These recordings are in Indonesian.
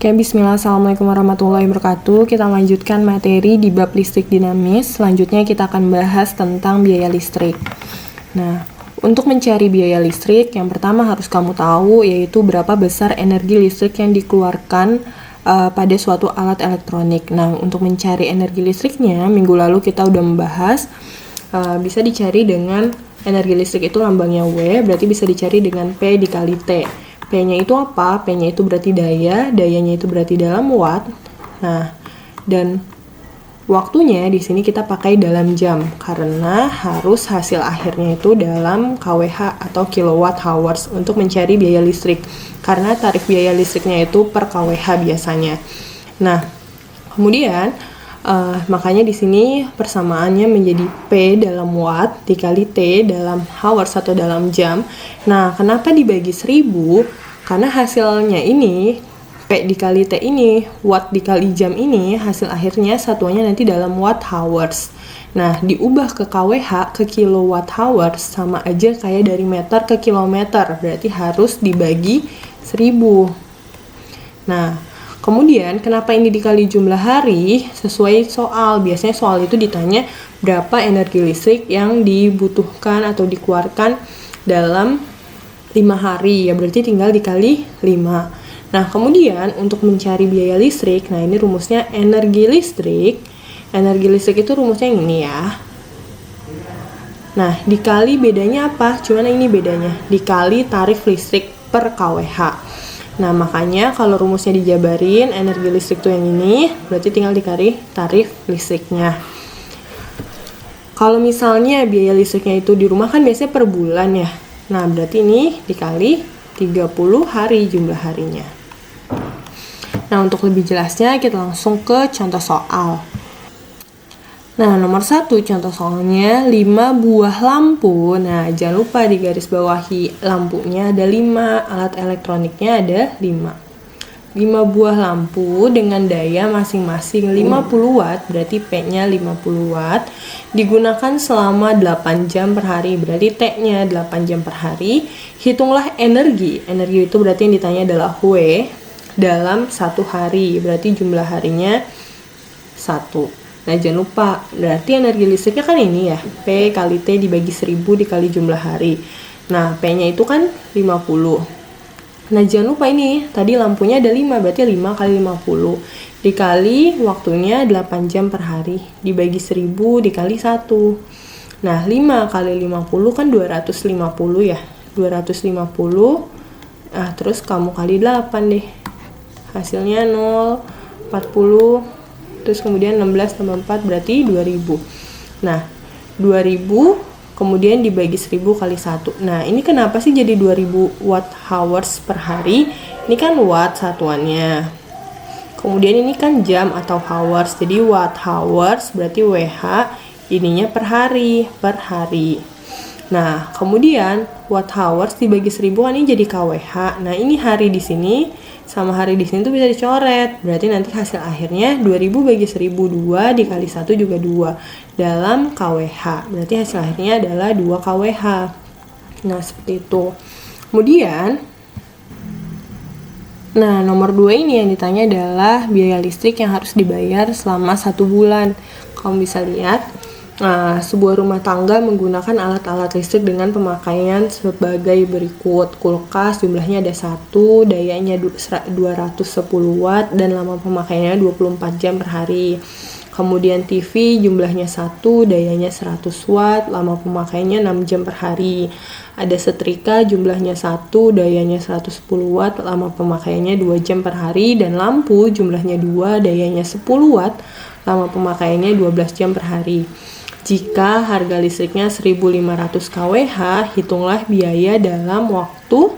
Oke, bismillah, assalamualaikum warahmatullahi wabarakatuh. Kita lanjutkan materi di bab listrik dinamis. Selanjutnya kita akan bahas tentang biaya listrik. Nah, untuk mencari biaya listrik, yang pertama harus kamu tahu yaitu berapa besar energi listrik yang dikeluarkan pada suatu alat elektronik. Nah, untuk mencari energi listriknya, minggu lalu kita udah membahas bisa dicari dengan energi listrik itu lambangnya W, berarti bisa dicari dengan P dikali T. P-nya itu apa? P-nya itu berarti daya, dayanya itu berarti dalam watt. Nah, dan waktunya di sini kita pakai dalam jam karena harus hasil akhirnya itu dalam kWh atau kilowatt hours untuk mencari biaya listrik. Karena tarif biaya listriknya itu per kWh biasanya. Nah, kemudian makanya di sini persamaannya menjadi P dalam watt dikali T dalam hours atau dalam jam. Nah, kenapa dibagi 1000? Karena hasilnya ini, P dikali T ini, watt dikali jam ini, hasil akhirnya satuannya nanti dalam watt hours. Nah, diubah ke kWh, ke kilowatt hours, sama aja kayak dari meter ke kilometer. Berarti harus dibagi 1000. Nah, kemudian kenapa ini dikali jumlah hari? Sesuai soal. Biasanya soal itu ditanya berapa energi listrik yang dibutuhkan atau dikeluarkan dalam 5 hari, ya berarti tinggal dikali 5. Nah, kemudian untuk mencari biaya listrik, nah ini rumusnya energi listrik itu rumusnya yang ini ya. Nah, dikali bedanya apa? Cuman ini bedanya, dikali tarif listrik per kWh. Nah, makanya kalau rumusnya dijabarin, energi listrik itu yang ini, berarti tinggal dikali tarif listriknya. Kalau misalnya biaya listriknya itu di rumah kan biasanya per bulan ya. Nah, berarti ini dikali 30 hari jumlah harinya. Nah, untuk lebih jelasnya kita langsung ke contoh soal. Nah, nomor 1 contoh soalnya 5 buah lampu. Nah, jangan lupa di garis bawahi lampunya ada 5, alat elektroniknya ada 5. 5 buah lampu dengan daya masing-masing 50 watt, berarti P-nya 50 watt, digunakan selama 8 jam per hari, berarti T-nya 8 jam per hari. Hitunglah energi itu berarti yang ditanya adalah W dalam 1 hari, berarti jumlah harinya 1. Nah, jangan lupa, berarti energi listriknya kan ini ya, P kali T dibagi 1000 dikali jumlah hari. Nah, P-nya itu kan 50. Nah, jangan lupa ini, tadi lampunya ada 5, berarti 5 kali 50. Dikali waktunya 8 jam per hari. Dibagi 1000 dikali 1. Nah, 5 kali 50 kan 250 ya. 250, nah terus kamu kali 8 deh. Hasilnya 0, 40, terus kemudian 16 tambah 4 berarti 2000. Nah, 2000 kemudian dibagi 1000 kali 1. Nah, ini kenapa sih jadi 2000 watt hours per hari? Ini kan watt satuannya. Kemudian ini kan jam atau hours. Jadi watt hours berarti WH ininya per hari. Nah, kemudian watt hours dibagi 1000 kan ini jadi kWh. Nah, ini hari di sini sama hari di sini tuh bisa dicoret. Berarti nanti hasil akhirnya 2000 bagi 1000 2 dikali 1 juga 2 dalam kWh. Berarti hasil akhirnya adalah 2 kWh. Nah, seperti itu. Kemudian nomor 2 ini yang ditanya adalah biaya listrik yang harus dibayar selama 1 bulan. Kamu bisa lihat sebuah rumah tangga menggunakan alat-alat listrik dengan pemakaian sebagai berikut. Kulkas jumlahnya ada 1, dayanya 210 watt dan lama pemakaiannya 24 jam per hari. Kemudian TV jumlahnya 1, dayanya 100 watt, lama pemakaiannya 6 jam per hari. Ada setrika jumlahnya 1, dayanya 110 watt, lama pemakaiannya 2 jam per hari. Dan lampu jumlahnya 2, dayanya 10 watt, lama pemakaiannya 12 jam per hari. Jika harga listriknya 1500 kWh, hitunglah biaya dalam waktu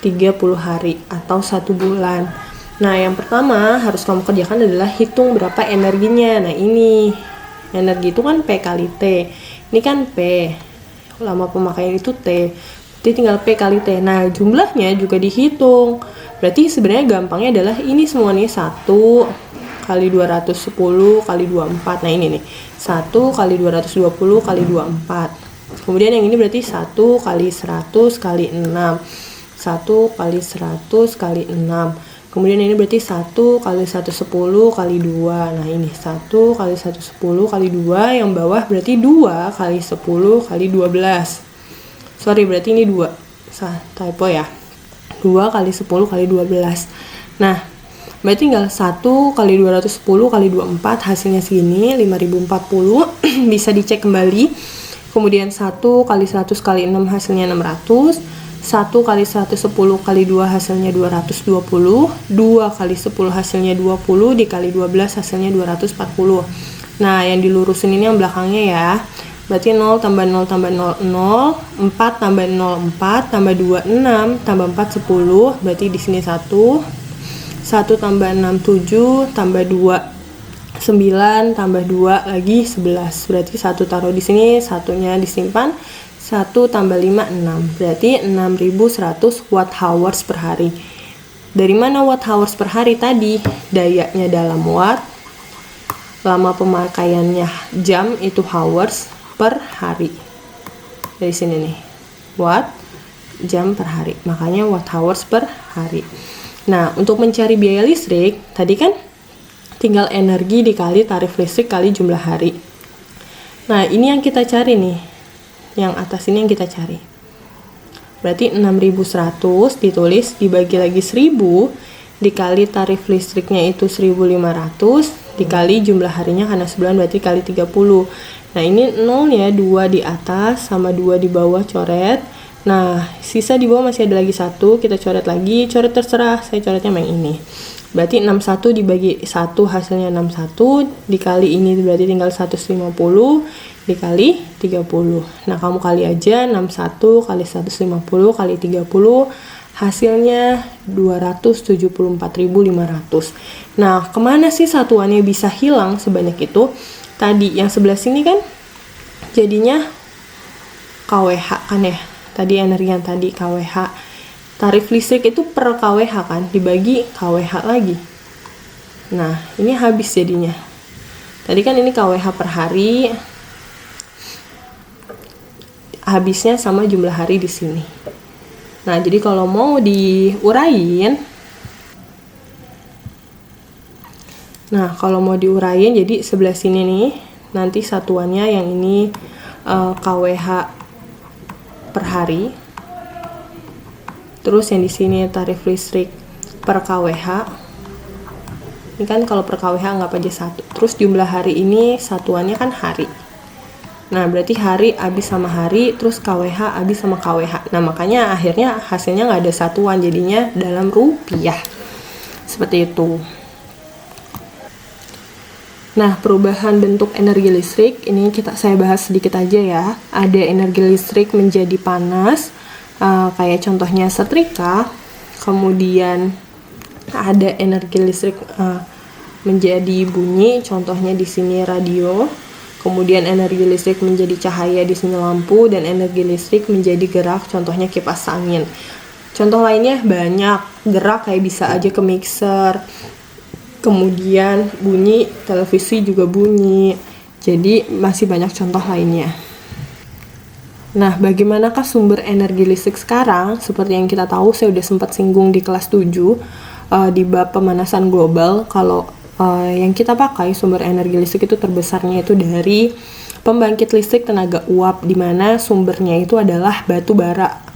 30 hari atau 1 bulan. Nah, yang pertama harus kamu kerjakan adalah hitung berapa energinya. Nah, ini energi itu kan P kali T. Ini kan P, lama pemakaian itu T. Jadi tinggal P kali T. Nah, jumlahnya juga dihitung. Berarti sebenarnya gampangnya adalah ini semua nih 1 kali 210 kali 24. Nah, ini nih 1 kali 220 kali 24. Kemudian yang ini berarti 1 kali 100 kali 6. 1 kali 100 kali 6. Kemudian ini berarti 1 kali 110 kali 2. Nah ini 1 kali 110 kali 2, yang bawah berarti 2 kali 10 kali 12. Sorry, berarti ini 2. Typo ya. 2 kali 10 kali 12. Nah, berarti tinggal 1 kali 210 kali 24, hasilnya segini, 5040. Bisa dicek kembali. Kemudian 1 kali 100 kali 6 hasilnya 600. 1 kali 110 kali 2 hasilnya 220. 2 kali 10 hasilnya 20, dikali 12 hasilnya 240. Nah, yang dilurusin ini yang belakangnya ya. Berarti 0 tambah 0 tambah 0, 0, 4 tambah 0, 4, tambah 2, 6, tambah 4, 10. Berarti di sini 1. 1 tambah 6, 7, tambah 2, 9, tambah 2 lagi 11. Berarti 1 taruh di sini, satunya disimpan. 1 tambah 5, 6. Berarti 6100 watt hours per hari. Dari mana watt hours per hari tadi? Dayanya dalam watt, lama pemakaiannya jam, itu hours per hari. Dari sini nih, watt jam per hari, makanya watt hours per hari. Nah, untuk mencari biaya listrik tadi kan tinggal energi dikali tarif listrik kali jumlah hari. Nah, ini yang kita cari nih, yang atas ini yang kita cari. Berarti 6100 ditulis dibagi lagi 1000 dikali tarif listriknya itu 1500 dikali jumlah harinya karena sebulan, berarti kali 30. Nah, ini nolnya 2 di atas sama 2 di bawah, coret. Nah, sisa di bawah masih ada lagi 1, kita coret lagi, coret terserah, saya coretnya yang ini. Berarti 61 dibagi 1 hasilnya 61, dikali ini berarti tinggal 150 dikali 30. Nah, kamu kali aja 61 kali 150 kali 30, hasilnya 274.500. Nah, kemana sih satuannya bisa hilang sebanyak itu? Tadi yang sebelah sini kan jadinya kWh kan ya, tadi energi yang tadi kWh. Tarif listrik itu per kWh kan, dibagi kWh lagi. Nah, ini habis jadinya. Tadi kan ini kWh per hari, habisnya sama jumlah hari di sini. Nah, jadi kalau mau diurain, jadi sebelah sini nih, nanti satuannya yang ini kWh per hari. Terus yang di sini tarif listrik per kWh. Ini kan kalau per kWh anggap aja 1. Terus jumlah hari ini satuannya kan hari. Nah, berarti hari habis sama hari, terus kWh habis sama kWh. Nah, makanya akhirnya hasilnya nggak ada satuan, jadinya dalam rupiah. Seperti itu. Nah, perubahan bentuk energi listrik ini saya bahas sedikit aja ya. Ada energi listrik menjadi panas, kayak contohnya setrika. Kemudian ada energi listrik menjadi bunyi, contohnya di sini radio. Kemudian energi listrik menjadi cahaya, di sini lampu, dan energi listrik menjadi gerak, contohnya kipas angin. Contoh lainnya banyak, gerak kayak bisa aja ke mixer. Kemudian bunyi, televisi juga bunyi. Jadi masih banyak contoh lainnya. Nah, bagaimanakah sumber energi listrik sekarang? Seperti yang kita tahu, saya udah sempat singgung di kelas 7 di bab pemanasan global. Kalau yang kita pakai sumber energi listrik itu terbesarnya itu dari pembangkit listrik tenaga uap, di mana sumbernya itu adalah batu bara.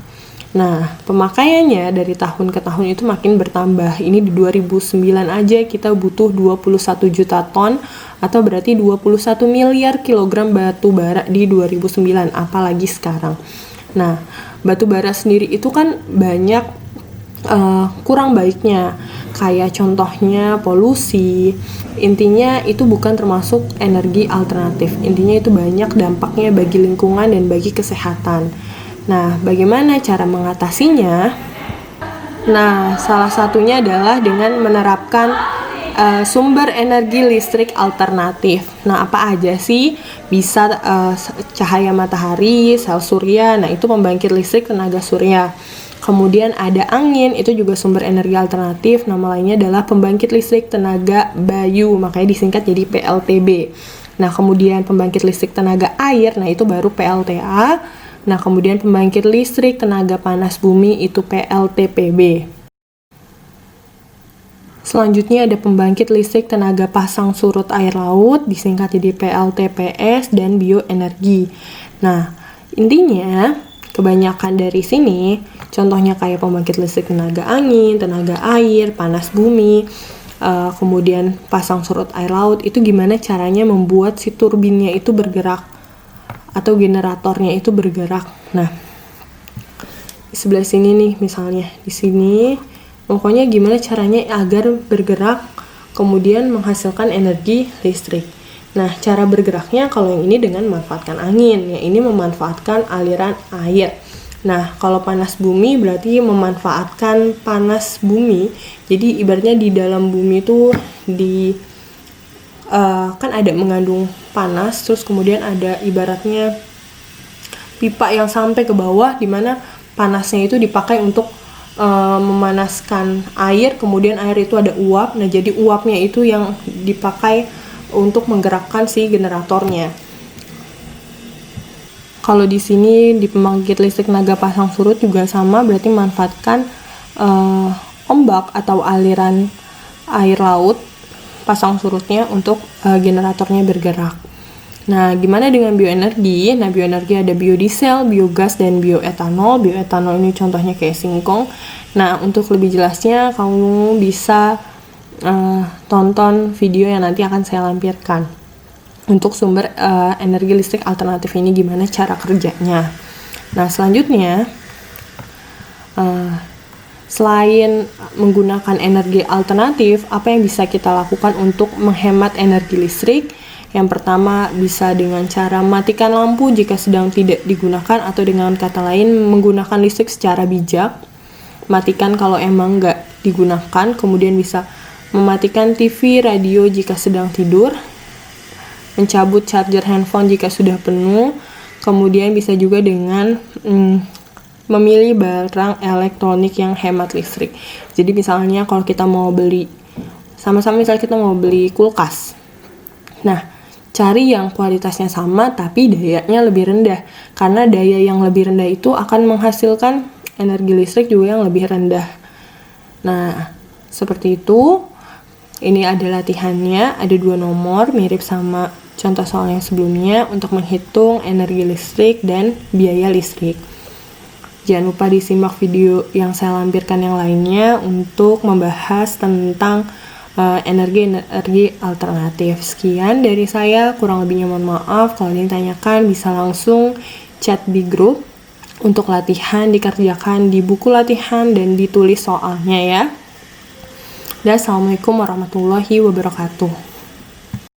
Nah, pemakaiannya dari tahun ke tahun itu makin bertambah. Ini di 2009 aja kita butuh 21 juta ton, atau berarti 21 miliar kilogram batu bara di 2009, apalagi sekarang. Nah, batu bara sendiri itu kan banyak kurang baiknya, kayak contohnya polusi. Intinya itu bukan termasuk energi alternatif. Intinya itu banyak dampaknya bagi lingkungan dan bagi kesehatan. Nah, bagaimana cara mengatasinya? Nah, salah satunya adalah dengan menerapkan sumber energi listrik alternatif. Nah, apa aja sih? Bisa cahaya matahari, sel surya. Nah, itu pembangkit listrik tenaga surya. Kemudian ada angin, itu juga sumber energi alternatif. Nama lainnya adalah pembangkit listrik tenaga bayu, makanya disingkat jadi PLTB. Nah, kemudian pembangkit listrik tenaga air, nah itu baru PLTA. Nah, kemudian pembangkit listrik tenaga panas bumi itu PLTPB. Selanjutnya ada pembangkit listrik tenaga pasang surut air laut, disingkat jadi PLTPS, dan bioenergi. Nah, intinya kebanyakan dari sini, contohnya kayak pembangkit listrik tenaga angin, tenaga air, panas bumi, kemudian pasang surut air laut, itu gimana caranya membuat si turbinnya itu bergerak atau generatornya itu bergerak. Nah, di sebelah sini nih misalnya, di sini pokoknya gimana caranya agar bergerak kemudian menghasilkan energi listrik. Nah, cara bergeraknya kalau yang ini dengan memanfaatkan angin, yang ini memanfaatkan aliran air. Nah, kalau panas bumi berarti memanfaatkan panas bumi. Jadi ibaratnya di dalam bumi itu kan ada mengandung panas, terus kemudian ada ibaratnya pipa yang sampai ke bawah di mana panasnya itu dipakai untuk memanaskan air, kemudian air itu ada uap. Nah, jadi uapnya itu yang dipakai untuk menggerakkan si generatornya. Kalau di sini di pembangkit listrik tenaga pasang surut juga sama, berarti memanfaatkan ombak atau aliran air laut pasang surutnya untuk generatornya bergerak. Nah, gimana dengan bioenergi? Nah, bioenergi ada biodiesel, biogas, dan bioetanol. Bioetanol ini contohnya kayak singkong. Nah, untuk lebih jelasnya, kamu bisa tonton video yang nanti akan saya lampirkan. Untuk sumber energi listrik alternatif ini gimana cara kerjanya. Nah, selanjutnya, selain menggunakan energi alternatif, apa yang bisa kita lakukan untuk menghemat energi listrik? Yang pertama, bisa dengan cara matikan lampu jika sedang tidak digunakan, atau dengan kata lain menggunakan listrik secara bijak. Matikan kalau emang nggak digunakan, kemudian bisa mematikan TV, radio jika sedang tidur, mencabut charger handphone jika sudah penuh, kemudian bisa juga dengan memilih barang elektronik yang hemat listrik. Jadi misalnya kalau kita mau beli, sama-sama misalnya kita mau beli kulkas. Nah, cari yang kualitasnya sama tapi dayanya lebih rendah, karena daya yang lebih rendah itu akan menghasilkan energi listrik juga yang lebih rendah. Nah, seperti itu. Ini ada latihannya, ada 2 nomor mirip sama contoh soal yang sebelumnya untuk menghitung energi listrik dan biaya listrik. Jangan lupa disimak video yang saya lampirkan yang lainnya untuk membahas tentang energi alternatif. Sekian dari saya, kurang lebihnya mohon maaf. Kalau ada yang tanyakan bisa langsung chat di grup. Untuk latihan dikerjakan di buku latihan dan ditulis soalnya ya. Dan assalamualaikum warahmatullahi wabarakatuh.